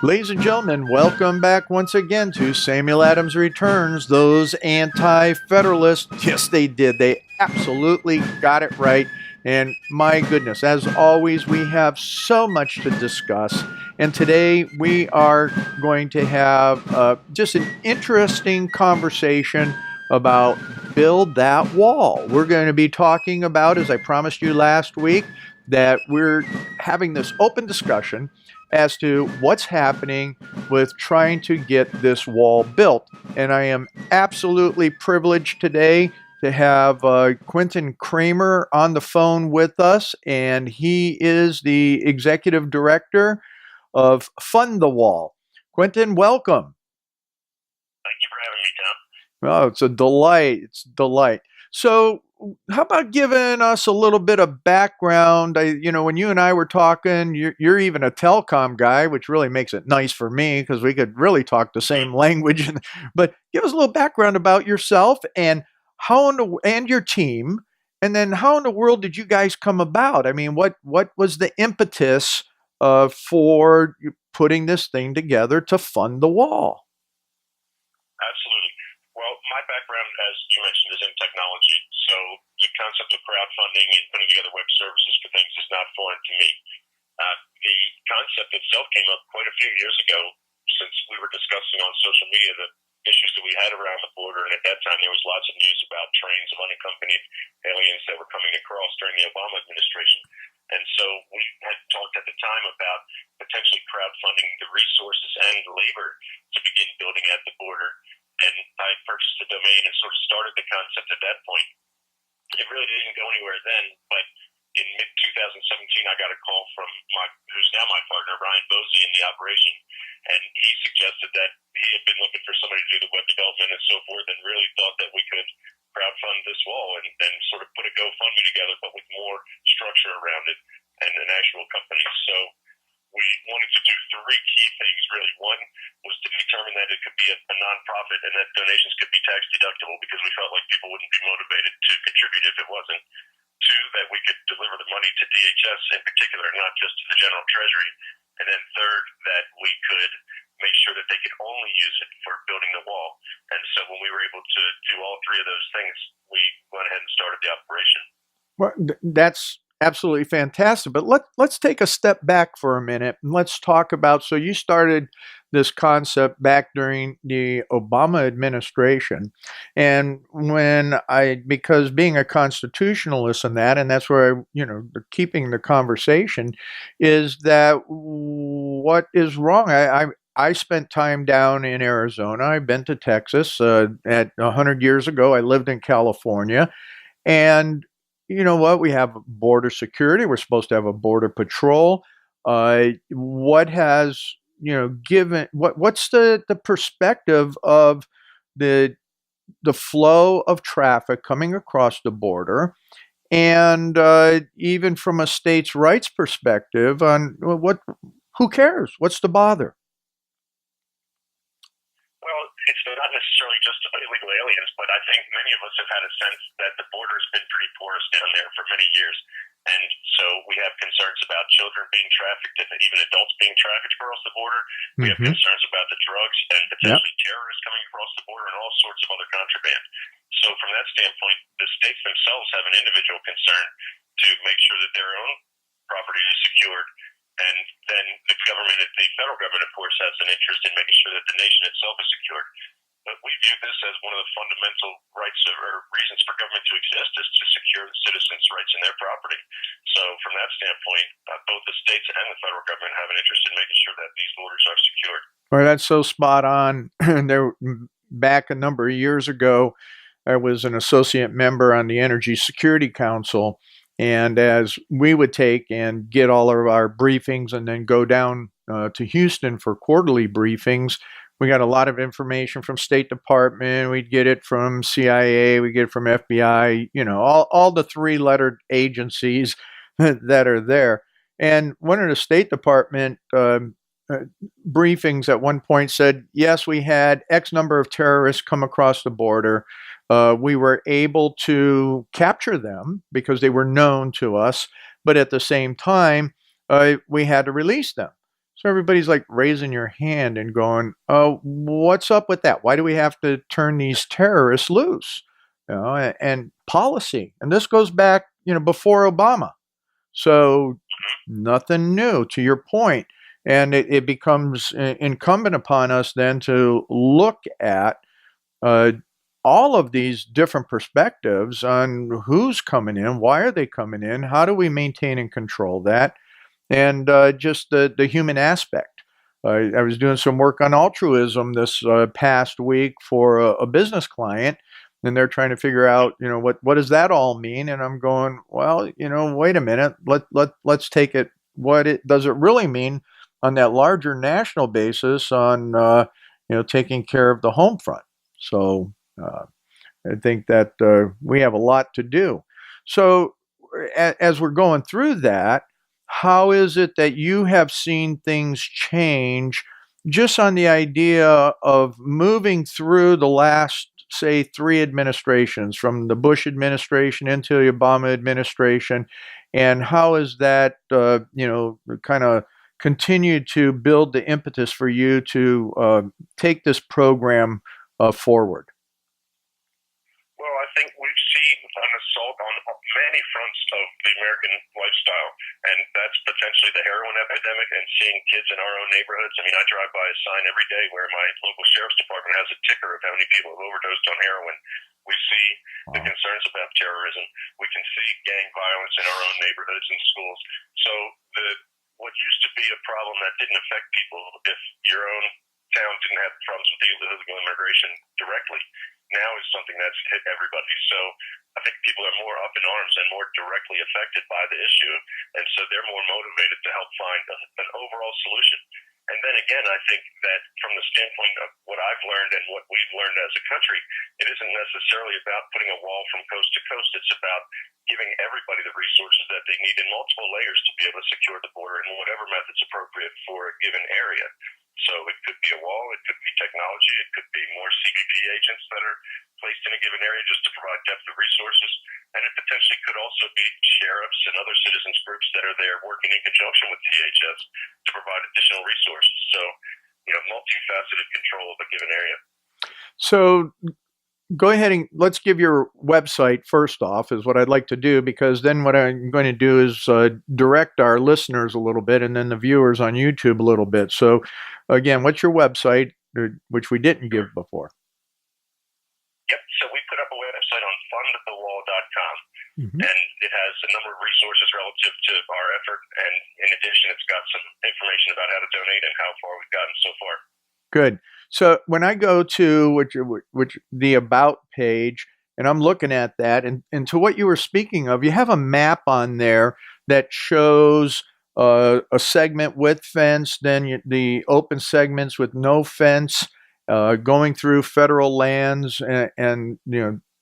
Ladies and gentlemen, welcome back once again to Samuel Adams Returns. Those anti-federalists, yes, they did. They absolutely got it right. And my goodness, as always, we have so much to discuss. And today we are going to have just an interesting conversation about build that wall. We're going to be talking about, as I promised you last week, that we're having this open discussion as to what's happening with trying to get this wall built. And I am absolutely privileged today to have Quentin Kramer on the phone with us, and he is the executive director of Fund the Wall. Quentin, welcome. Thank you for having me, Tom. Oh, it's a delight. It's a delight. So, how about giving us a little bit of background? When you and I were talking, you're even a telecom guy, which really makes it nice for me because we could really talk the same language. But give us a little background about yourself and and your team, and then how in the world did you guys come about? I mean, what was the impetus for putting this thing together to fund the wall? Absolutely. Well, my background, as you mentioned, is in technology. So the concept of crowdfunding and putting together web services for things is not foreign to me. The concept itself came up quite a few years ago since we were discussing on social media the issues that we had around the border. And at that time, there was lots of news about trains of unaccompanied aliens that were coming across during the Obama administration. And so we had talked at the time about potentially crowdfunding the resources and labor to begin building at the border. And I purchased the domain and sort of started the concept at that point. It really didn't go anywhere then, but in mid 2017, I got a call from who's now my partner, Ryan Bosey, in the operation, and he suggested that he had been looking for somebody to do the web development and so forth, and really thought that we could crowdfund this wall and sort of put a GoFundMe together, but with more structure around it and an actual company. So we wanted to do three key things, really. One was to determine that it could be a nonprofit and that donations could be tax deductible because we felt like people wouldn't be motivated to contribute if it wasn't. Two, that we could deliver the money to DHS in particular, not just to the General Treasury. And then third, that we could make sure that they could only use it for building the wall. And so when we were able to do all three of those things, we went ahead and started the operation. Well, that's absolutely fantastic. But let's take a step back for a minute and let's talk about. So you started this concept back during the Obama administration, and because being a constitutionalist and that's where keeping the conversation is that what is wrong. I spent time down in Arizona. I've been to Texas. At 100 years ago, I lived in California, and you know what? We have border security. We're supposed to have a border patrol. What has given what's the perspective of the the flow of traffic coming across the border, and even from a states' rights perspective on what who cares? What's the bother? Well, it's not necessarily just illegal aliens, but I think many of us have had a sense that the border has been pretty porous down there for many years. And so we have concerns about children being trafficked and even adults being trafficked across the border. We have Mm-hmm. concerns about the drugs and Yep. potentially terrorists coming across the border and all sorts of other contraband. So from that standpoint, the states themselves have an individual concern to make sure that their own property is secured. And then the government, the federal government, of course, has an interest in making sure that the nation itself is secured. But we view this as one of the fundamental rights or reasons for government to exist is to secure the citizens' rights in their property. So from that standpoint, both the states and the federal government have an interest in making sure that these borders are secured. Well, that's so spot on. There, back a number of years ago, I was an associate member on the Energy Security Council, and as we would take and get all of our briefings and then go down to Houston for quarterly briefings, we got a lot of information from State Department. We'd get it from CIA. We get it from FBI. All the three-lettered agencies that are there. And one of the State Department briefings at one point said, yes, we had X number of terrorists come across the border. We were able to capture them because they were known to us, but at the same time, we had to release them. So everybody's like raising your hand and going, "Oh, what's up with that? Why do we have to turn these terrorists loose?" And policy. And this goes back, before Obama. So nothing new to your point. And it becomes incumbent upon us then to look at uh, all of these different perspectives on who's coming in, why are they coming in, how do we maintain and control that, and just the human aspect. I was doing some work on altruism this past week for a business client, and they're trying to figure out, what does that all mean? And I'm going, well, wait a minute, let's take it. What it does it really mean on that larger national basis on taking care of the home front? So I think that we have a lot to do. So as we're going through that, how is it that you have seen things change just on the idea of moving through the last, say, three administrations, from the Bush administration into the Obama administration, and how is that, kind of continued to build the impetus for you to take this program forward? Well, I think we've seen an assault on many fronts of the American lifestyle, and that's potentially the heroin epidemic and seeing kids in our own neighborhoods. I mean, I drive by a sign every day where my local sheriff's department has a ticker of how many people have overdosed on heroin. We see the concerns about terrorism. We can see gang violence in our own neighborhoods and schools. So what used to be a problem that didn't affect people if your own town didn't have problems with illegal immigration directly, now is something that's hit everybody. So I think people are more up in arms and more directly affected by the issue, and so they're more motivated to help find an overall solution. And then again, I think that from the standpoint of what I've learned and what we've learned as a country, it isn't necessarily about putting a wall from coast to coast. It's about giving everybody the resources that they need in multiple layers to be able to secure the border in whatever method's appropriate for a given area. So it could be a wall, it could be technology, it could be more CBP agents that are placed in a given area just to provide depth of resources, and it potentially could also be sheriffs and other citizens groups that are there working in conjunction with DHS to provide additional resources. So, multifaceted control of a given area. So go ahead and let's give your website first off, is what I'd like to do, because then what I'm going to do is direct our listeners a little bit and then the viewers on YouTube a little bit. So again, what's your website, which we didn't give before? Yep. So we put up a website on fundthewall.com, Mm-hmm. and it has a number of resources relative to our effort. And in addition, it's got some information about how to donate and how far we've gotten so far. Good. So when I go to which the about page, and I'm looking at that, and to what you were speaking of, you have a map on there that shows a segment with fence, then the open segments with no fence, going through federal lands, and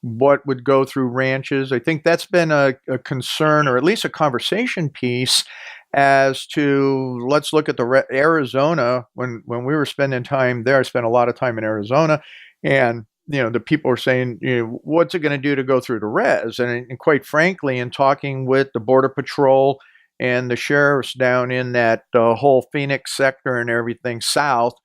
what would go through ranches. I think that's been a concern, or at least a conversation piece, as to, let's look at the Arizona. When we were spending time there, I spent a lot of time in Arizona, and the people were saying, what's it going to do to go through the res? And quite frankly, in talking with the Border Patrol and the sheriffs down in that whole Phoenix sector and everything south,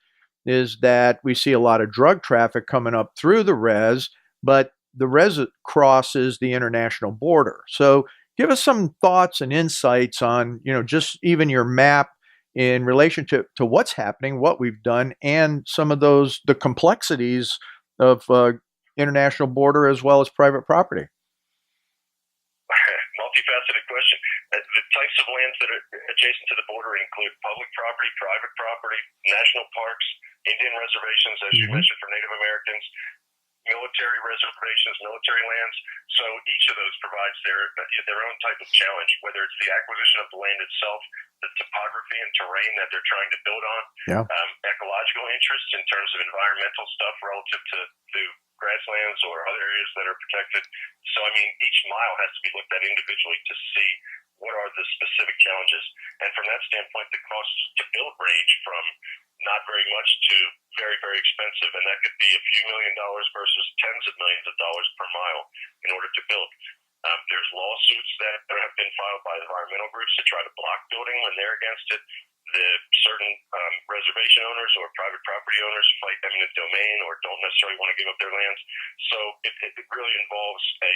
is that we see a lot of drug traffic coming up through the res, but the res crosses the international border. So give us some thoughts and insights on, just even your map in relation to what's happening, what we've done, and some of the complexities of international border as well as private property. Multifaceted question. The types of lands that are adjacent to the border include public property, private property, national parks, Indian reservations, as you mentioned, for Native Americans, military reservations, military lands. So each of those provides their own type of challenge, whether it's the acquisition of the land itself, the topography and terrain that they're trying to build on, ecological interests in terms of environmental stuff relative to grasslands or other areas that are protected. So, I mean, each mile has to be looked at individually to see what are the specific challenges. And from that standpoint, the costs to build range from not very much to very, very expensive. And that could be a few $1 million versus tens of millions of dollars per mile in order to build. There's lawsuits that have been filed by environmental groups to try to block building when they're against it. The certain reservation owners or private property owners fight eminent domain or don't necessarily want to give up their lands. So it really involves a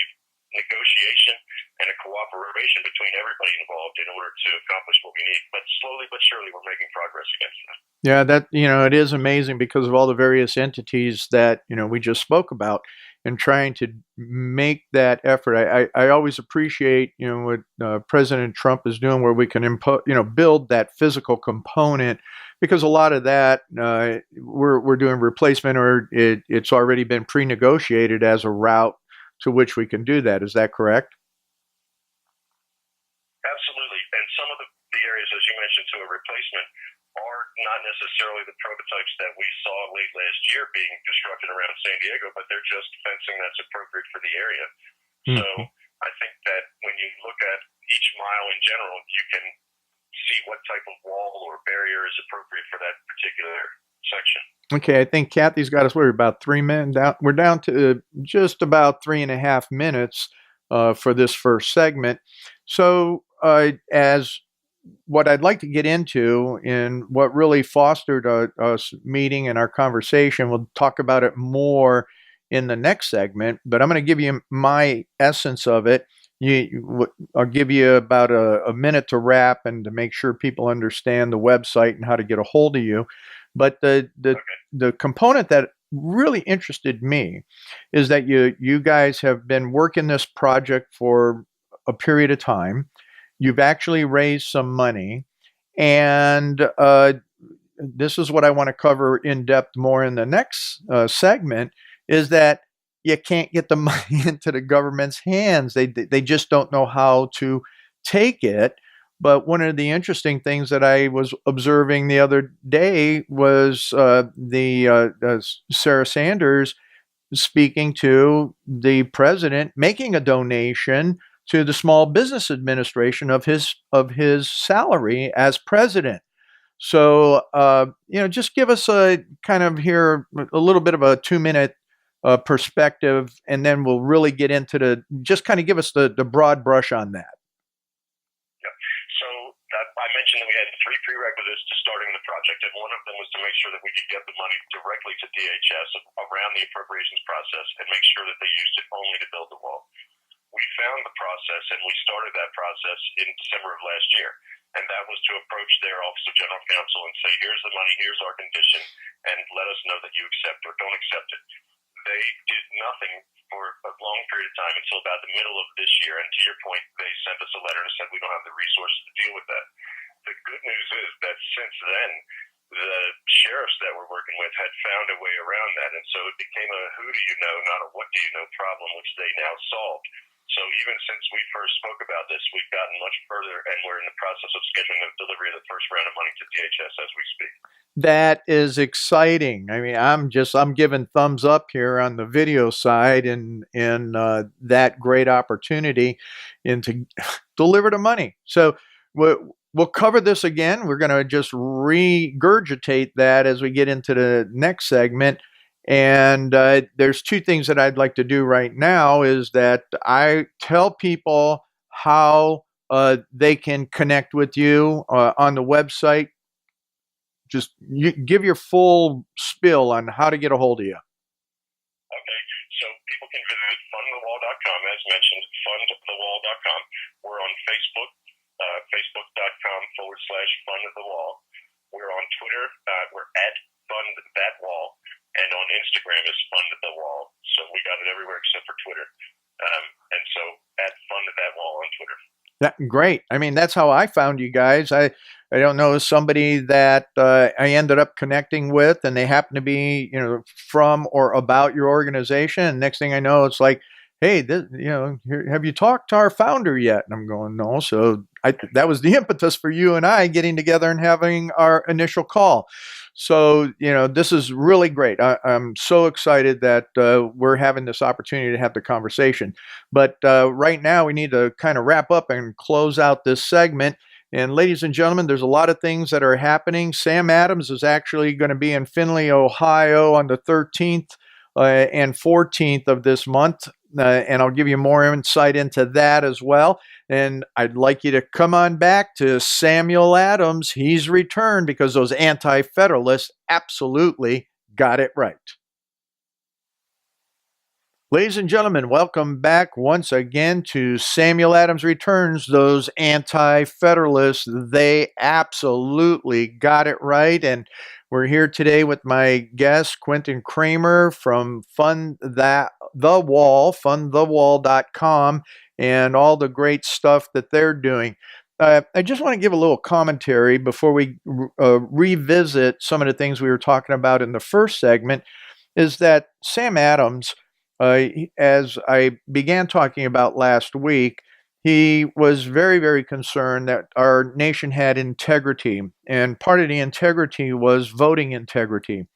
negotiation and a cooperation between everybody involved in order to accomplish what we need. But slowly but surely, we're making progress against that. Yeah, that it is amazing because of all the various entities that we just spoke about, and trying to make that effort. I always appreciate what President Trump is doing, where we can build that physical component, because a lot of that we're doing replacement, or it's already been pre-negotiated as a route to which we can do that. Is that correct? Absolutely. And some of the areas, as you mentioned, to a replacement are not necessarily the prototypes that we saw late last year being constructed around San Diego, but they're just fencing that's appropriate for the area. Mm-hmm. So I think that when you look at each mile in general, you can see what type of wall or barrier is appropriate for that particular section. Okay, I think Kathy's got us. We're about 3 minutes down. We're down to just about 3.5 minutes for this first segment. So as what I'd like to get into, and what really fostered us meeting and our conversation, we'll talk about it more in the next segment, but I'm going to give you my essence of it. I'll give you about a minute to wrap and to make sure people understand the website and how to get a hold of you. But the component that really interested me is that you guys have been working this project for a period of time. You've actually raised some money, and this is what I want to cover in depth more in the next segment, is that you can't get the money into the government's hands. They just don't know how to take it. But one of the interesting things that I was observing the other day was Sarah Sanders speaking to the president, making a donation to the Small Business Administration of his salary as president. So just give us a kind of here a little bit of a 2-minute perspective, and then we'll really get into just kind of give us the broad brush on that. I mentioned that we had 3 prerequisites to starting the project, and one of them was to make sure that we could get the money directly to DHS around the appropriations process and make sure that they used it only to build the wall. We found the process, and we started that process in December of last year, and that was to approach their Office of General Counsel and say, here's the money, here's our condition, and let us know that you accept or don't accept it. They did nothing for a long period of time until about the middle of this year, and to your point, they sent us a letter and said we don't have the resources to deal with that. The good news is that since then, the sheriffs that we're working with had found a way around that, and so it became a who do you know, not a what do you know problem, which they now solved. So even since we first spoke about this, we've gotten much further, and we're in the process of scheduling the delivery of the first round of money to DHS as we speak. That is exciting. I mean, I'm giving thumbs up here on the video side, and that great opportunity and to deliver the money. So we'll cover this again. We're going to just regurgitate that as we get into the next segment. And there's 2 things that I'd like to do right now, is that I tell people how they can connect with you on the website. Just give your full spill on how to get a hold of you. Okay, so people can visit fundthewall.com, as mentioned, fundthewall.com. We're on Facebook, facebook.com/fundthewall. We're on Twitter, we're at fundthatwall, and on Instagram is fundthewall. So we got it everywhere except for Twitter. And so at fundthatwall on Twitter. Great. I mean, that's how I found you guys. I don't know, somebody that I ended up connecting with, and they happen to be, from or about your organization. And next thing I know, it's like, hey, have you talked to our founder yet? And I'm going, no. So that was the impetus for you and I getting together and having our initial call. So, this is really great. I'm so excited that we're having this opportunity to have the conversation. But right now, we need to kind of wrap up and close out this segment. And ladies and gentlemen, there's a lot of things that are happening. Sam Adams is actually going to be in Findlay, Ohio on the 13th and 14th of this month. and I'll give you more insight into that as well. And I'd like you to come on back to Samuel Adams. He's returned because those anti-federalists absolutely got it right. Ladies and gentlemen, welcome back once again to Samuel Adams Returns. Those anti-federalists, they absolutely got it right. And we're here today with my guest, Quentin Kramer from fundthewall.com, and all the great stuff that they're doing. I just want to give a little commentary before we revisit some of the things we were talking about in the first segment, is that Sam Adams, as I began talking about last week, he was very, very concerned that our nation had integrity. And part of the integrity was voting integrity.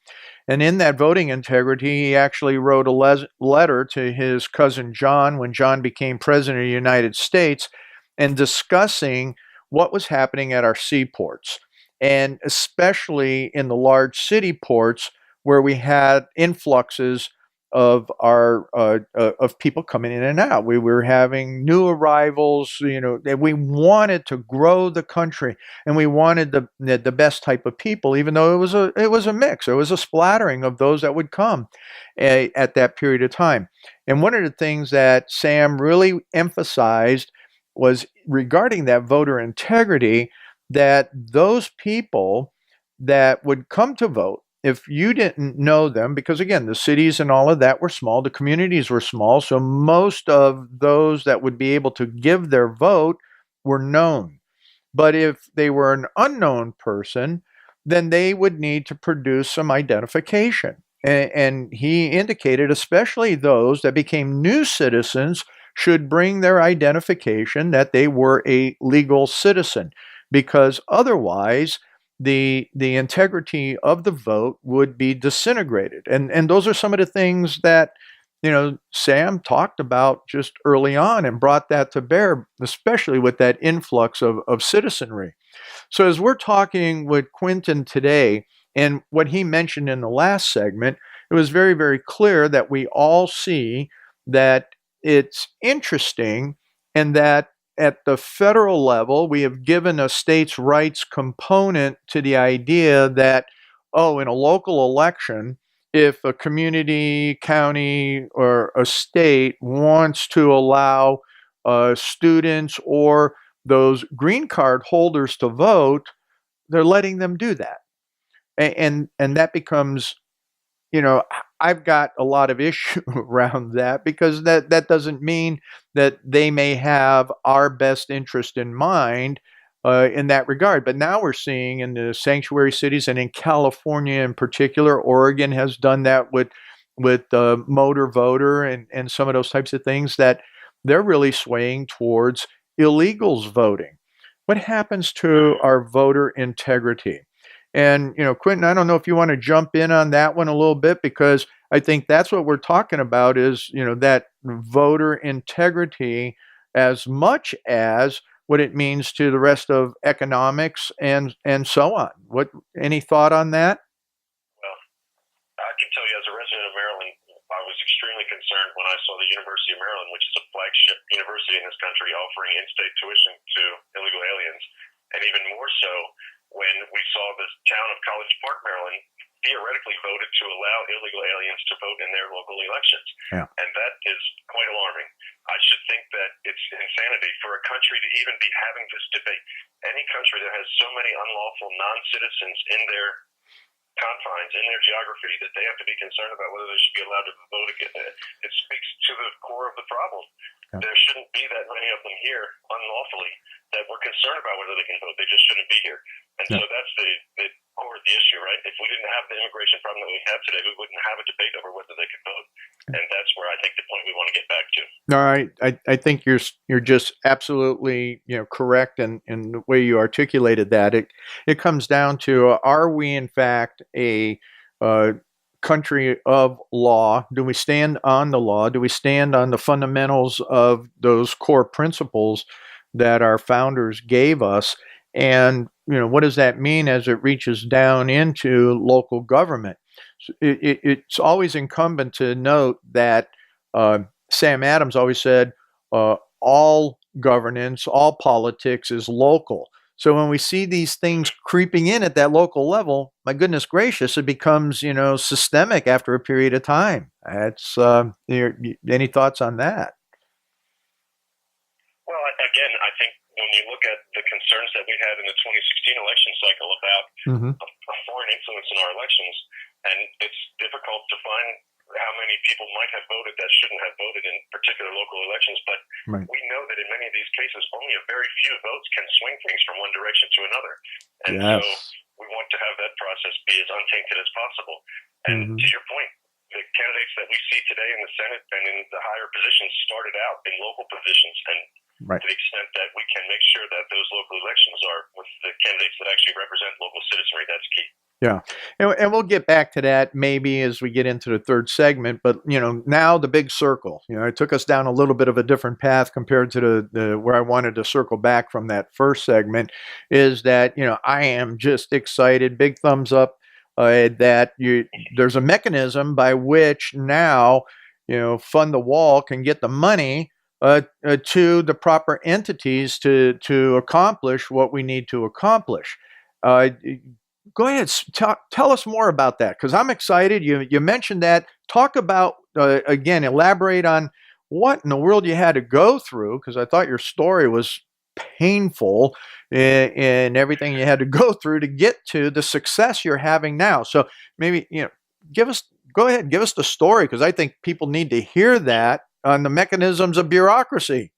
And in that voting integrity, he actually wrote a letter to his cousin John when John became president of the United States, and discussing what was happening at our seaports, and especially in the large city ports where we had influxes of our of people coming in and out. We were having new arrivals. And we wanted to grow the country, and we wanted the best type of people. Even though it was a mix, it was a splattering of those that would come at that period of time. And one of the things that Sam really emphasized was regarding that voter integrity, that those people that would come to vote, if you didn't know them, because again, the cities and all of that were small, the communities were small, so most of those that would be able to give their vote were known. But if they were an unknown person, then they would need to produce some identification. And he indicated, especially those that became new citizens should bring their identification that they were a legal citizen, because otherwise the integrity of the vote would be disintegrated. And those are some of the things that Sam talked about just early on, and brought that to bear, especially with that influx of citizenry. So as we're talking with Quentin today, and what he mentioned in the last segment, it was very, very clear that we all see that it's interesting, and that at the federal level, we have given a states' rights component to the idea that, in a local election, if a community, county, or a state wants to allow students or those green card holders to vote, they're letting them do that. And that becomes, I've got a lot of issue around that, because that doesn't mean that they may have our best interest in mind in that regard. But now we're seeing in the sanctuary cities, and in California in particular, Oregon has done that with motor voter and some of those types of things, that they're really swaying towards illegals voting. What happens to our voter integrity? And, Quentin, I don't know if you want to jump in on that one a little bit, because I think that's what we're talking about is, that voter integrity, as much as what it means to the rest of economics and so on. Any thought on that? Well, I can tell you, as a resident of Maryland, I was extremely concerned when I saw the University of Maryland, which is a flagship university in this country, offering in-state tuition to illegal aliens, and even more so when we saw the town of College Park, Maryland, theoretically voted to allow illegal aliens to vote in their local elections. Yeah. And that is quite alarming. I should think that it's insanity for a country to even be having this debate. Any country that has so many unlawful non-citizens in their confines, in their geography, that they have to be concerned about whether they should be allowed to vote again. It speaks to the core of the problem. Yeah. There shouldn't be that many of them here unlawfully that we're concerned about whether they can vote. They just shouldn't be here. And so that's the core of the issue, right? If we didn't have the immigration problem that we have today, we wouldn't have a debate over whether they could vote. And that's where I think the point we want to get back to. All right, I think you're just absolutely correct in the way you articulated that. It comes down to, are we in fact a country of law? Do we stand on the law? Do we stand on the fundamentals of those core principles that our founders gave us? And what does that mean as it reaches down into local government? It's always incumbent to note that Sam Adams always said, all governance, all politics is local. So when we see these things creeping in at that local level, my goodness gracious, it becomes, systemic after a period of time. It's any thoughts on that? Well, again, I think when you look at the concerns that we had in the 2016 election cycle about Mm-hmm. a foreign influence in our elections, and it's difficult to find how many people might have voted that shouldn't have voted in particular local elections, but Right. we know that in many of these cases, only a very few votes can swing things from one direction to another. And so Yes. we want to have that process be as untainted as possible. And Mm-hmm. to your point, the candidates that we see today in the Senate and in the higher positions started out in local positions. And Right. to the extent that we can make sure that those local elections are with the candidates that actually represent local citizenry, that's key. Yeah. And we'll get back to that maybe as we get into the third segment. But, now the big circle, it took us down a little bit of a different path compared to the where I wanted to circle back from that first segment is that, I am just excited. Big thumbs up that there's a mechanism by which now, Fund the Wall can get the money to the proper entities to accomplish what we need to accomplish. Uh, Go ahead, tell us more about that because I'm excited. You mentioned that. Talk about again, elaborate on what in the world you had to go through because I thought your story was painful in everything you had to go through to get to the success you're having now. So maybe go ahead, give us the story because I think people need to hear that on the mechanisms of bureaucracy.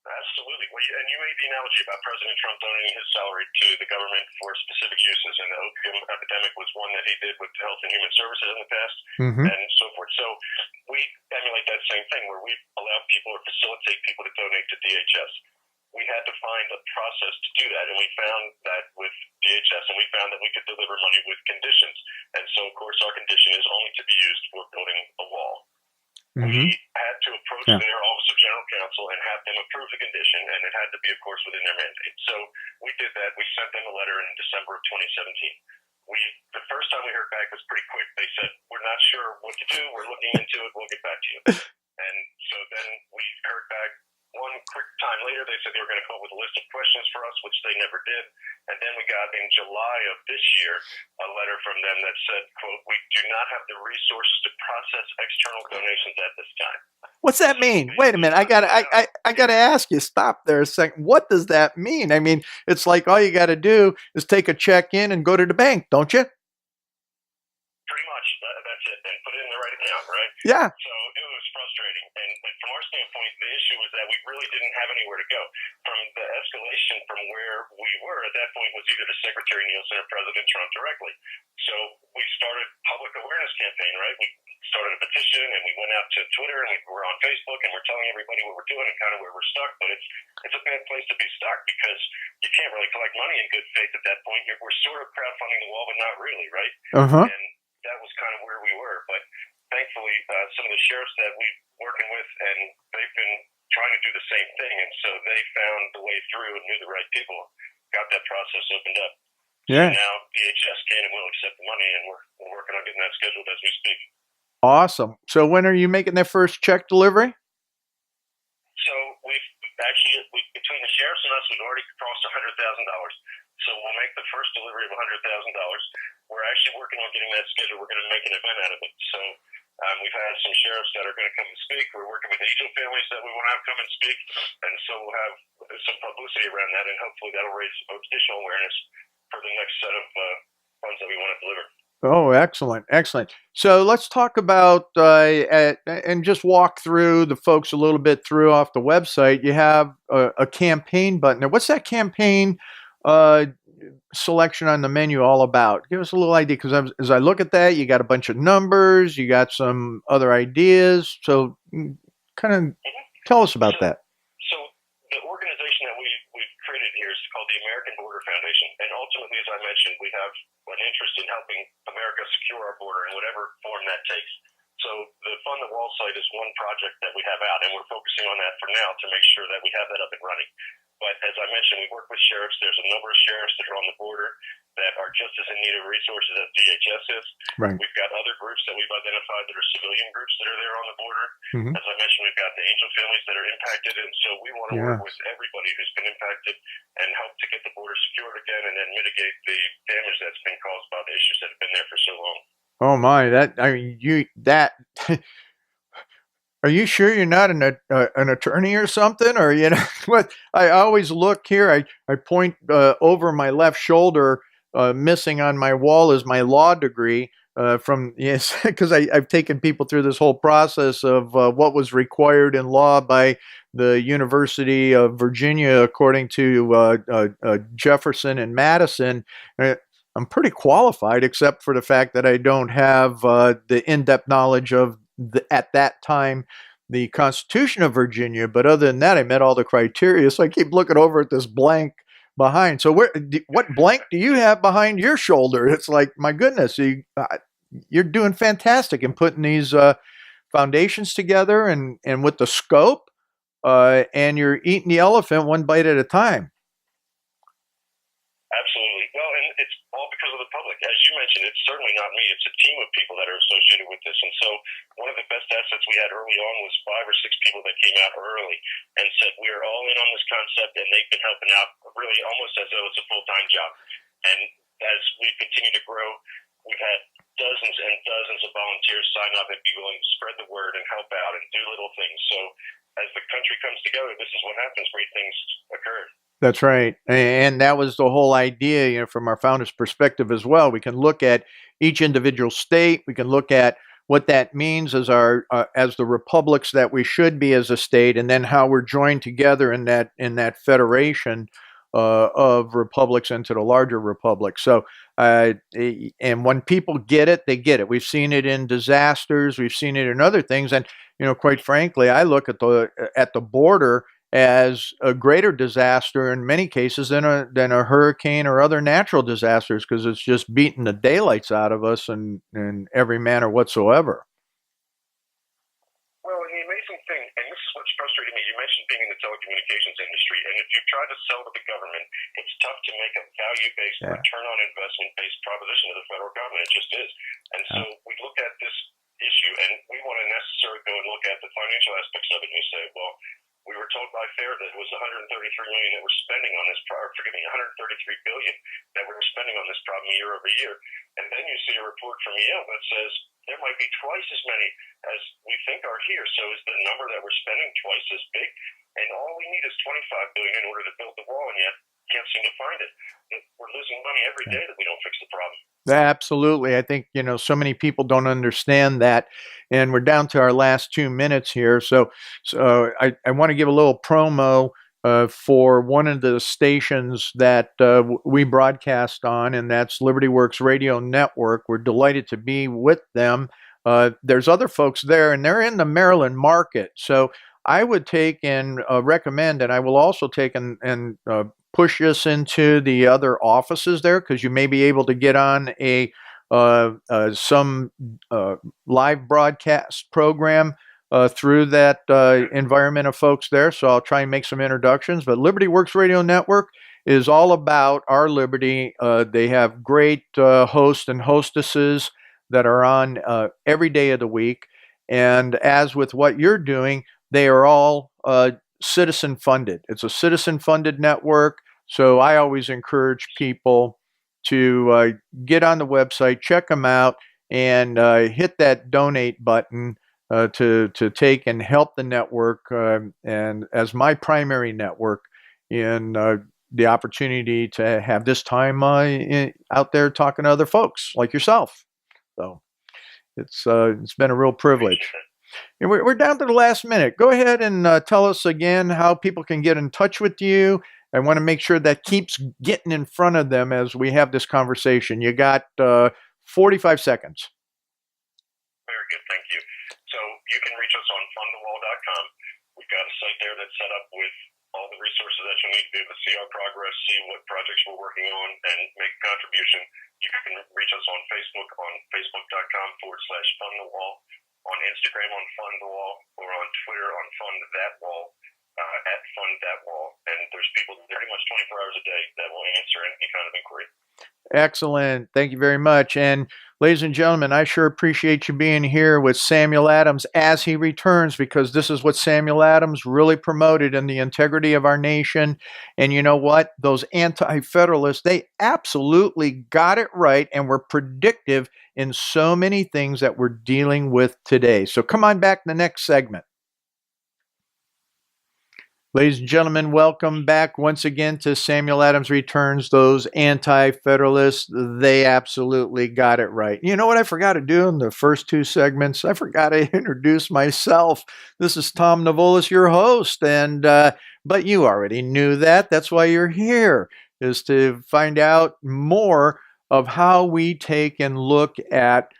Absolutely. Well, and you made the analogy about President Trump donating his salary to the government for specific uses, and the opium epidemic was one that he did with Health and Human Services in the past, Mm-hmm. and so forth. So we emulate that same thing where we allow people or facilitate people to donate to DHS. We had to find a process to do that, and we found that with DHS, and we found that we could deliver money with conditions. And so, of course, our condition is only to be used for building a wall. Mm-hmm. We had to approach their Office of General Counsel and have them approve the condition, and it had to be, of course, within their mandate. So we did that. We sent them a letter in December of 2017. The first time we heard back was pretty quick. They said, "We're not sure what to do. We're looking into it. We'll get back to you." And so then we heard back one quick time later. They said they were going to come up with a list of questions for us, which they never did. And then we got in July of this year a letter from them that said, quote, "We do not have the resources to process external donations at this time." What's that mean? Wait a minute. I gotta ask you. Stop there a second. What does that mean? I mean, it's like all you got to do is take a check in and go to the bank, don't you? Pretty much. That's it. And put it in the right account, right? Yeah. So it was frustrating. And from our standpoint, the issue was that we really didn't have anywhere to go. From the escalation from where we were at that point was either the Secretary Nielsen or President Trump directly. So we started public awareness campaign, right? We started a petition and we went out to Twitter and we were on Facebook and we're telling everybody what we're doing and kind of where we're stuck. But it's a bad place to be stuck because you can't really collect money in good faith at that point. We're sort of crowdfunding the wall, but not really, right? Uh-huh. And that was kind of where we were. But thankfully, some of the sheriffs that we're working with, and they've been trying to do the same thing. And so they found the way through and knew the right people, got that process opened up. Yeah. So now DHS can and will accept the money, and we're working on getting that scheduled as we speak. Awesome. So when are you making that first check delivery? So we've actually, between the sheriffs and us, we've already crossed $100,000. So we'll make the first delivery of $100,000. We're actually working on getting that scheduled. We're going to make an event out of it. So we've had some sheriffs that are going to come and speak. We're working with angel families that we want to have come and speak. And so we'll have some publicity around that, and hopefully that'll raise additional awareness for the next set of funds that we want to deliver. Oh, excellent, excellent. So let's talk about and just walk through the folks a little bit through off the website. You have a campaign button there. What's that campaign selection on the menu all about? Give us a little idea because as I look at that, you got a bunch of numbers, you got some other ideas. So kind of tell us about that. So the organization that we've created here is called the American Border Foundation. And ultimately, as I mentioned, we have an interest in helping America secure our border in whatever form that takes. So the Fund the Wall site is one project that we have out, and we're focusing on that for now to make sure that we have that up and running. But as I mentioned, we work with sheriffs. There's a number of sheriffs that are on the border that are just as in need of resources as DHS is. Right. We've got other groups that we've identified that are civilian groups that are there on the border. Mm-hmm. As I mentioned, we've got the angel families that are impacted, and so we want to work with everybody who's been impacted and help to get the border secured again and then mitigate the damage that's been caused by the issues that have been there for so long. Oh my, are you sure you're not an attorney or something? Or, what? I always look here. I point over my left shoulder. Missing on my wall is my law degree because I've taken people through this whole process of what was required in law by the University of Virginia, according to Jefferson and Madison. I'm pretty qualified, except for the fact that I don't have the in-depth knowledge of at that time the Constitution of Virginia. But other than that, I met all the criteria. So I keep looking over at this blank behind. So what blank do you have behind your shoulder? It's like, my goodness, you're doing fantastic in putting these foundations together and with the scope, and you're eating the elephant one bite at a time. Absolutely. Well, and it's all because of the public. As you mentioned, it's certainly not me. It's a team of people that are associated with this. And so one of the best assets we had early on was 5 or 6 people that came out early and said, we are all in on this concept, and they've been helping out really almost as though it's a full-time job. And as we continue to grow, we've had dozens and dozens of volunteers sign up and be willing to spread the word and help out and do little things. So as the country comes together, this is what happens. Great things occur. That's right. And that was the whole idea, from our founders' perspective as well. We can look at each individual state. We can look at what that means as as the republics that we should be as a state, and then how we're joined together in that federation of republics into the larger republic. So, and when people get it, they get it. We've seen it in disasters. We've seen it in other things. And, quite frankly, I look at the border as a greater disaster in many cases than a hurricane or other natural disasters, because it's just beating the daylights out of us in every manner whatsoever. Well, the amazing thing, and this is what's frustrating me, you mentioned being in the telecommunications industry, and if you try to sell to the government, it's tough to make a value-based, return on investment-based proposition to the federal government. It just is. And so we look at this issue, and we want to necessarily go and look at the financial aspects of it, and you say, well, we were told by FAIR that it was $133 million that we're spending on this problem. Forgive me, $133 billion that we're spending on this problem year over year. And then you see a report from Yale that says there might be twice as many as we think are here. So is the number that we're spending twice as big? And all we need is $25 billion in order to build the wall, and yet can't seem to find it. We're losing money every day that we don't fix the problem. Absolutely. I think, so many people don't understand that. And we're down to our last 2 minutes here. So I want to give a little promo for one of the stations that we broadcast on, and that's Liberty Works Radio Network. We're delighted to be with them. There's other folks there, and they're in the Maryland market. So I would take and recommend, and I will also take and push us into the other offices there, because you may be able to get on some live broadcast program through that environment of folks there. So I'll try and make some introductions. But Liberty Works Radio Network is all about our liberty. They have great hosts and hostesses that are on every day of the week. And as with what you're doing, they are all citizen funded. It's a citizen funded network. So I always encourage people to get on the website, check them out, and hit that donate button to take and help the network, and as my primary network in the opportunity to have this time out there talking to other folks like yourself. So it's been a real privilege. And we're down to the last minute. Go ahead and tell us again how people can get in touch with you. I want to make sure that keeps getting in front of them as we have this conversation. You got 45 seconds. Very good, thank you. So you can reach us on fundthewall.com. We've got a site there that's set up with all the resources that you need to be able to see our progress, see what projects we're working on, and make a contribution. You can reach us on Facebook on facebook.com/fundthewall, on Instagram on Fund the Wall, or on Twitter on Fund That Wall, at Fund That Wall. And there's people pretty much 24 hours a day that will answer any kind of inquiry. Excellent. Thank you very much. And ladies and gentlemen, I sure appreciate you being here with Samuel Adams as he returns, because this is what Samuel Adams really promoted in the integrity of our nation. And you know what? Those anti-federalists, they absolutely got it right and were predictive in so many things that we're dealing with today. So come on back in the next segment. Ladies and gentlemen, welcome back once again to Samuel Adams Returns. Those anti-federalists, they absolutely got it right. You know what I forgot to do in the first two segments? I forgot to introduce myself. This is Tom Navolis, your host, and but you already knew that. That's why you're here, is to find out more of how we take and look at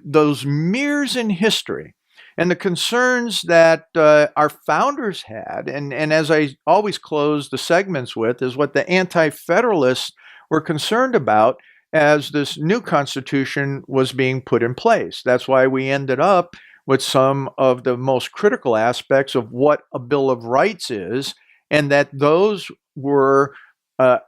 those mirrors in history and the concerns that our founders had, and as I always close the segments with, is what the anti-federalists were concerned about as this new Constitution was being put in place. That's why we ended up with some of the most critical aspects of what a Bill of Rights is, and that those were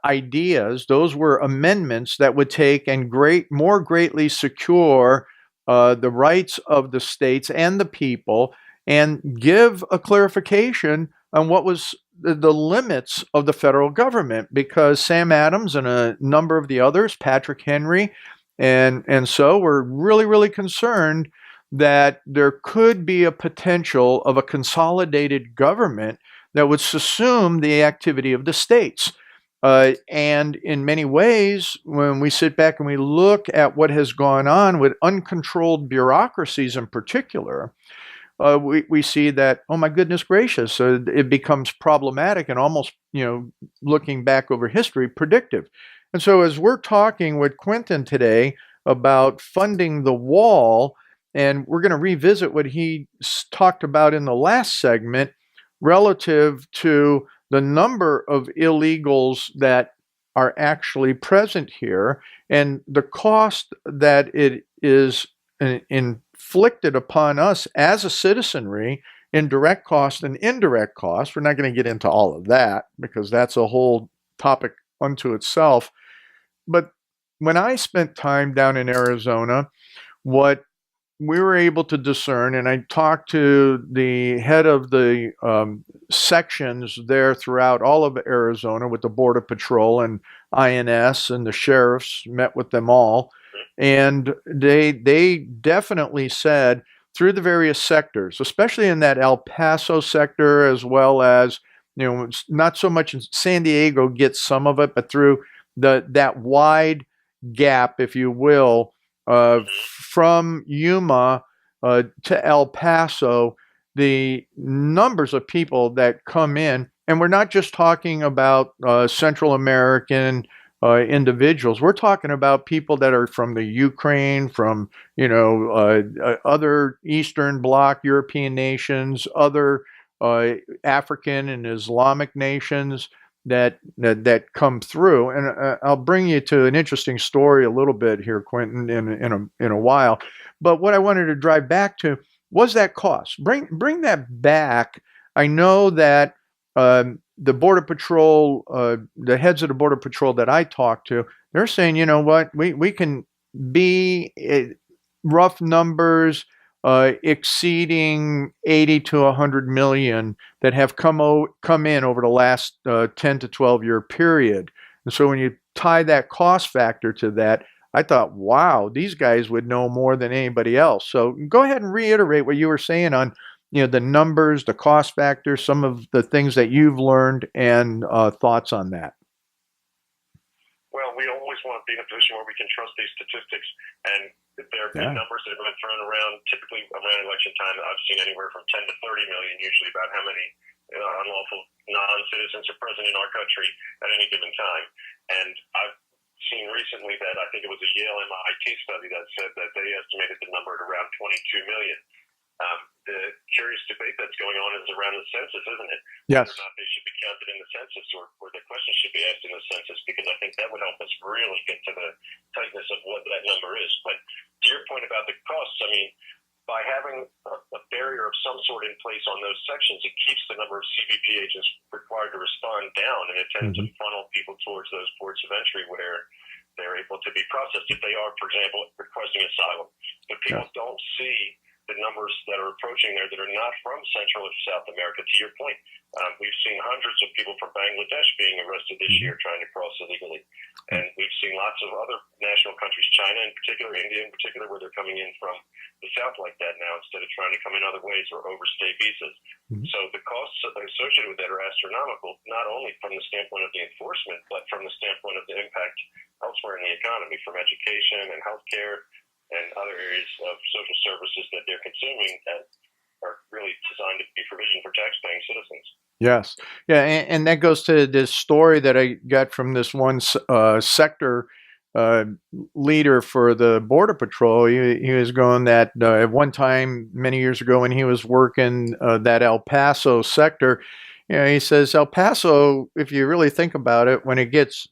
ideas, those were amendments that would take and more greatly secure the rights of the states and the people, and give a clarification on what was the limits of the federal government, because Sam Adams and a number of the others, Patrick Henry, and so were really, really concerned that there could be a potential of a consolidated government that would subsume the activity of the states. And in many ways, when we sit back and we look at what has gone on with uncontrolled bureaucracies in particular, we see that, oh my goodness gracious, it becomes problematic and almost, looking back over history, predictive. And so as we're talking with Quentin today about funding the wall, and we're going to revisit what he talked about in the last segment relative to the number of illegals that are actually present here and the cost that it is inflicted upon us as a citizenry in direct cost and indirect cost. We're not going to get into all of that because that's a whole topic unto itself. But when I spent time down in Arizona, what we were able to discern, and I talked to the head of the sections there throughout all of Arizona with the Border Patrol and INS, and the sheriffs, met with them all, and they definitely said through the various sectors, especially in that El Paso sector, as well as, not so much in San Diego gets some of it, but through that wide gap, if you will, from Yuma to El Paso, the numbers of people that come in, and we're not just talking about Central American individuals. We're talking about people that are from the Ukraine, from other Eastern Bloc European nations, other African and Islamic nations that come through. And I'll bring you to an interesting story a little bit here, Quentin, in a while. But what I wanted to drive back to was that cost. Bring that back. I know that the Border Patrol, the heads of the Border Patrol that I talked to, they're saying, you know what, we can be rough numbers exceeding 80 to 100 million that have come in over the last 10 to 12 year period. And so when you tie that cost factor to that, I thought, wow, these guys would know more than anybody else. So go ahead and reiterate what you were saying on the numbers, the cost factor, some of the things that you've learned, and thoughts on that. Well, we always want to be in a position where we can trust these statistics, and there have been numbers that have been thrown around, typically around election time. I've seen anywhere from 10 to 30 million, usually, about how many unlawful non-citizens are present in our country at any given time. And I've seen recently that I think it was a Yale MIT study that said that they estimated the number at around 22 million. The curious debate that's going on is around the census, isn't it? Yes. Whether or not they should be counted in the census, or the question should be asked in the census, because I think that would help us really get to the tightness of what that number is. But to your point about the costs, I mean, by having a barrier of some sort in place on those sections, it keeps the number of CBP agents required to respond down, and it tends to funnel people towards those ports of entry where they're able to be processed if they are, for example, requesting asylum. But people don't see the numbers that are approaching there that are not from Central or South America. To your point, we've seen hundreds of people from Bangladesh being arrested this year trying to cross illegally. And we've seen lots of other national countries, China in particular, India in particular, where they're coming in from the south like that now instead of trying to come in other ways or overstay visas. So the costs associated with that are astronomical, not only from the standpoint of the enforcement, but from the standpoint of the impact elsewhere in the economy, from education and healthcare and other areas of social services that they're consuming that are really designed to be provisioned for tax-paying citizens. Yes. Yeah, and that goes to this story that I got from this one sector leader for the Border Patrol. He was going that at one time, many years ago, when he was working that El Paso sector, he says El Paso, if you really think about it, when it gets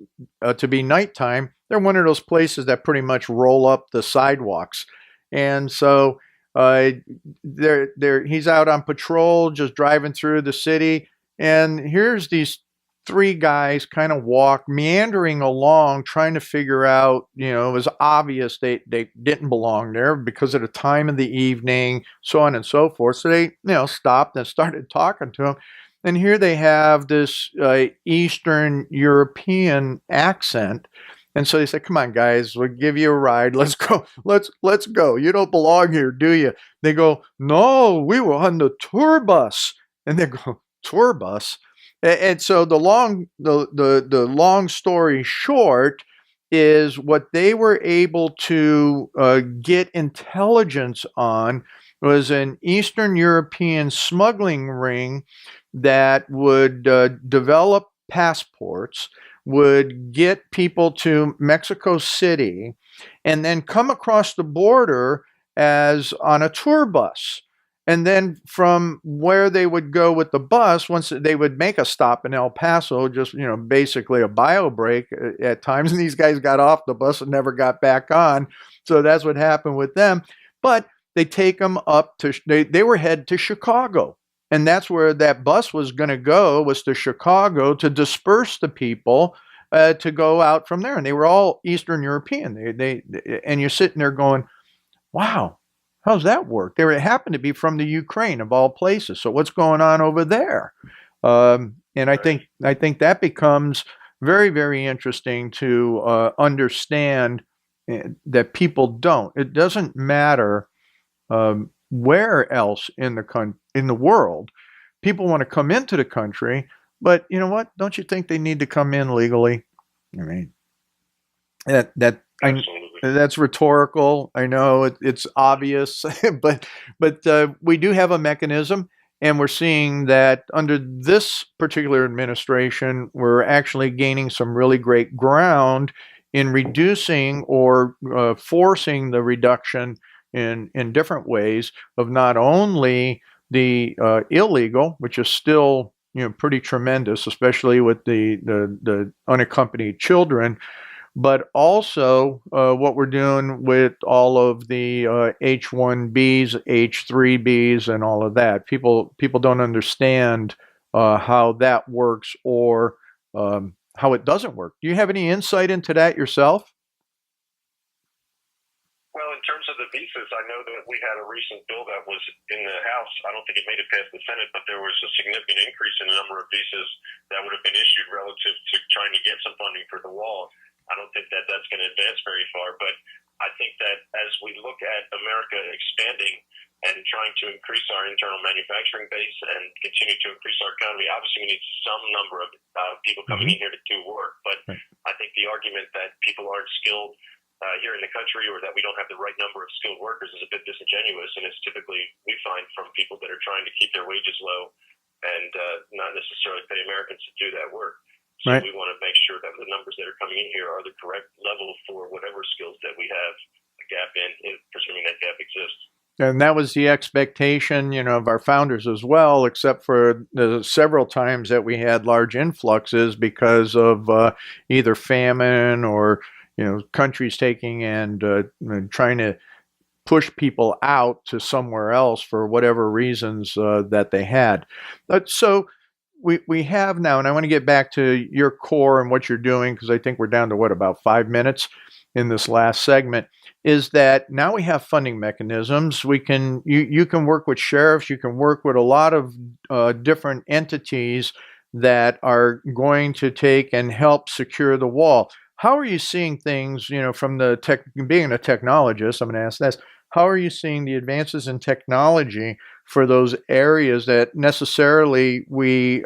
to be nighttime, they're one of those places that pretty much roll up the sidewalks. And so he's out on patrol, just driving through the city. And here's these three guys kind of meandering along, trying to figure out, it was obvious they didn't belong there because of the time of the evening, so on and so forth. So they, stopped and started talking to him. And here they have this Eastern European accent. And so they said, "Come on, guys, we'll give you a ride. Let's go. Let's go. You don't belong here, do you?" They go, "No, we were on the tour bus." And they go, "Tour bus?" And so the long story short is what they were able to get intelligence on was an Eastern European smuggling ring that would develop passports, would get people to Mexico City, and then come across the border as on a tour bus. And then from where they would go with the bus, once they would make a stop in El Paso, just, basically a bio break at times. And these guys got off the bus and never got back on. So that's what happened with them. But they take them up to, they were headed to Chicago. And that's where that bus was going to go, was to Chicago, to disperse the people to go out from there. And they were all Eastern European. And you're sitting there going, wow, how's that work? They happened to be from the Ukraine, of all places. So what's going on over there? And I think that becomes very, very interesting to understand that people don't. It doesn't matter where else in the world people want to come into the country, but you know what? Don't you think they need to come in legally? I mean, that's rhetorical. I know it's obvious, but we do have a mechanism, and we're seeing that under this particular administration, we're actually gaining some really great ground in reducing or forcing the reduction in different ways of not only the illegal, which is still pretty tremendous, especially with the unaccompanied children, but also what we're doing with all of the H-1Bs, H-3Bs, and all of that. People don't understand how that works or how it doesn't work. Do you have any insight into that yourself? Well, in terms of the visas, I know that we had a recent bill that was in the House. I don't think it made it past the Senate, but there was a significant increase in the number of visas that would have been issued relative to trying to get some funding for the wall. I don't think that that's going to advance very far, but I think that as we look at America expanding and trying to increase our internal manufacturing base and continue to increase our economy, obviously we need some number of people coming in here to do work. But I think the argument that people aren't skilled here in the country or that we don't have the right number of skilled workers is a bit disingenuous, and it's typically, we find, from people that are trying to keep their wages low and not necessarily pay Americans to do that work. So we want to make sure that the numbers that are coming in here are the correct level for whatever skills that we have a gap in, presuming that gap exists. And that was the expectation, of our founders as well, except for the several times that we had large influxes because of either famine or countries taking and trying to push people out to somewhere else for whatever reasons that they had. So we have now, and I want to get back to your core and what you're doing, because I think we're down to what, about 5 minutes in this last segment, is that now we have funding mechanisms. You can work with sheriffs, you can work with a lot of different entities that are going to take and help secure the wall. How are you seeing things, from the being a technologist, I'm going to ask this, how are you seeing the advances in technology for those areas that necessarily we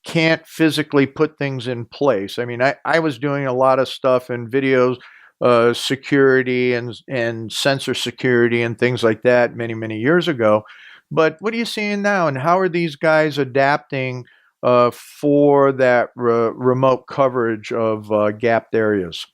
can't physically put things in place? I mean, I was doing a lot of stuff in videos, security and sensor security and things like that many, many years ago. But what are you seeing now, and how are these guys adapting for that remote coverage of gapped areas?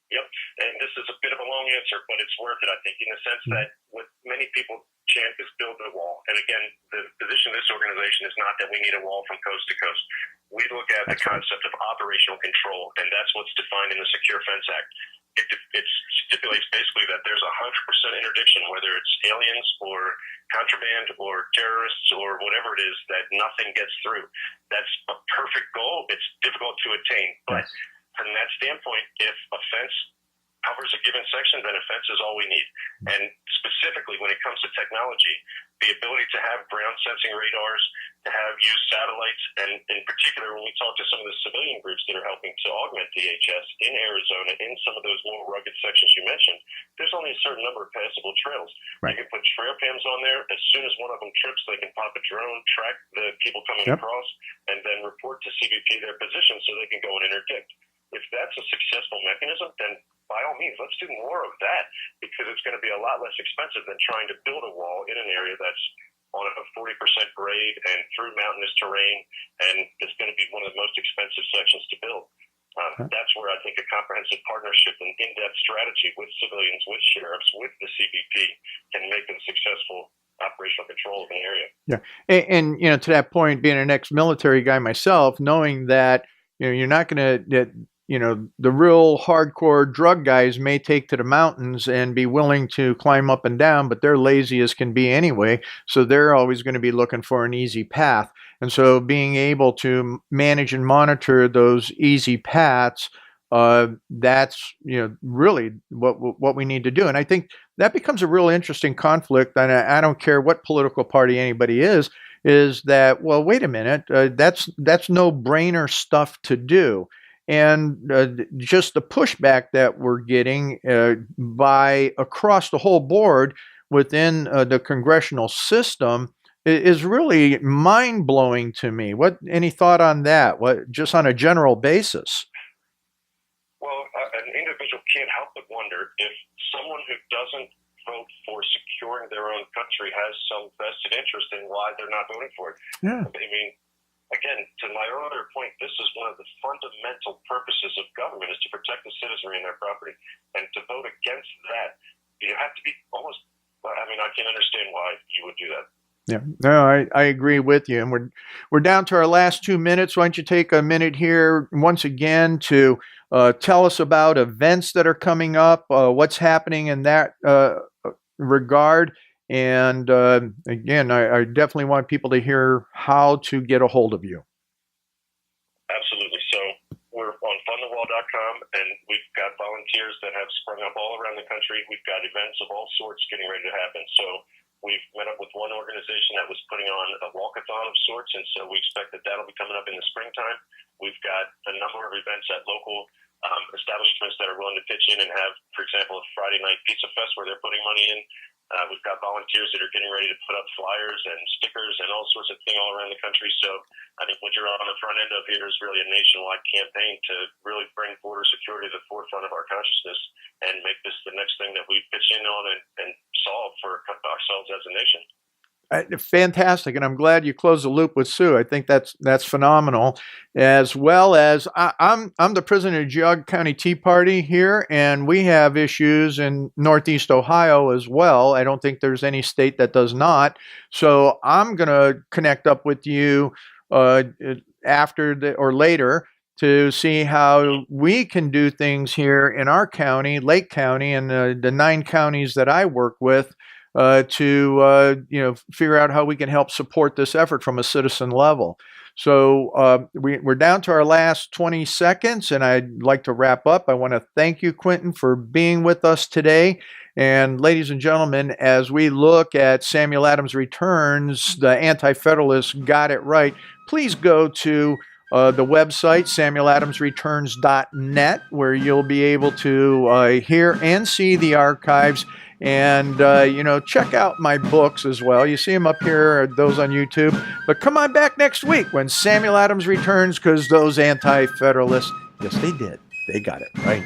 Yep, and this is a bit of a long answer, but it's worth it, I think, in the sense that what many people chant is build a wall. And again, the position of this organization is not that we need a wall from coast to coast. We look at the concept of operational control, and that's what's defined in the Secure Fence Act. It stipulates basically that there's 100% interdiction, whether it's aliens or contraband or terrorists or whatever it is, that nothing gets through. That's a perfect goal. It's difficult to attain, but from that standpoint, if a fence covers a given section, then a fence is all we need. And specifically when it comes to technology, the ability to have ground sensing radars, to have used satellites, and in particular when we talk to some of the civilian groups that are helping to augment DHS in Arizona, in some of those more rugged sections you mentioned, there's only a certain number of passable trails. Right. You can put trail cams on there. As soon as one of them trips, they can pop a drone, track the people coming across, and then report to CBP their position so they can go and interdict. If that's a successful mechanism, then by all means, let's do more of that, because it's going to be a lot less expensive than trying to build a wall in an area that's on a 40% grade and through mountainous terrain, and it's going to be one of the most expensive sections to build. That's where I think a comprehensive partnership and in-depth strategy with civilians, with sheriffs, with the CBP can make a successful operational control of an area. Yeah, and to that point, being an ex-military guy myself, knowing that you're not going to the real hardcore drug guys may take to the mountains and be willing to climb up and down, but they're lazy as can be anyway. So they're always going to be looking for an easy path. And so being able to manage and monitor those easy paths, that's really what we need to do. And I think that becomes a real interesting conflict. And I don't care what political party anybody is that, well, wait a minute, that's no-brainer stuff to do. And just the pushback that we're getting by across the whole board within the congressional system is really mind-blowing to me. Any thought on that? Just on a general basis? Well, an individual can't help but wonder if someone who doesn't vote for securing their own country has some vested interest in why they're not voting for it. Yeah. I mean, again, to my earlier point, this is one of the fundamental purposes of government, is to protect the citizenry and their property. And to vote against that, you have to be almost, I mean, I can't understand why you would do that. Yeah, no, I agree with you. And we're down to our last 2 minutes. Why don't you take a minute here once again to tell us about events that are coming up, what's happening in that regard. And again, I definitely want people to hear how to get a hold of you. Absolutely. So we're on fundthewall.com, and we've got volunteers that have sprung up all around the country. We've got events of all sorts getting ready to happen. So we've met up with one organization that was putting on a walkathon of sorts, and so we expect that that'll be coming up in the springtime. We've got a number of events at local establishments that are willing to pitch in and have, for example, a Friday night pizza fest where they're putting money in. We've got volunteers that are getting ready to put up flyers and stickers and all sorts of things all around the country. So I think what you're on the front end of here is really a nationwide campaign to really bring border security to the forefront of our consciousness and make this the next thing that we pitch in on and solve for ourselves as a nation. Fantastic, and I'm glad you closed the loop with Sue. I think that's phenomenal. As well as I'm the president of Geauga County Tea Party here, and we have issues in Northeast Ohio as well. I don't think there's any state that does not. So I'm going to connect up with you after or later to see how we can do things here in our county, Lake County, and the 9 counties that I work with to figure out how we can help support this effort from a citizen level. So we're down to our last 20 seconds, and I'd like to wrap up. I want to thank you, Quentin, for being with us today. And ladies and gentlemen, as we look at Samuel Adams Returns, the Anti-Federalists got it right, please go to the website, samueladamsreturns.net, where you'll be able to hear and see the archives. And, check out my books as well. You see them up here, those on YouTube. But come on back next week when Samuel Adams returns, because those Anti-Federalists, yes, they did. They got it right.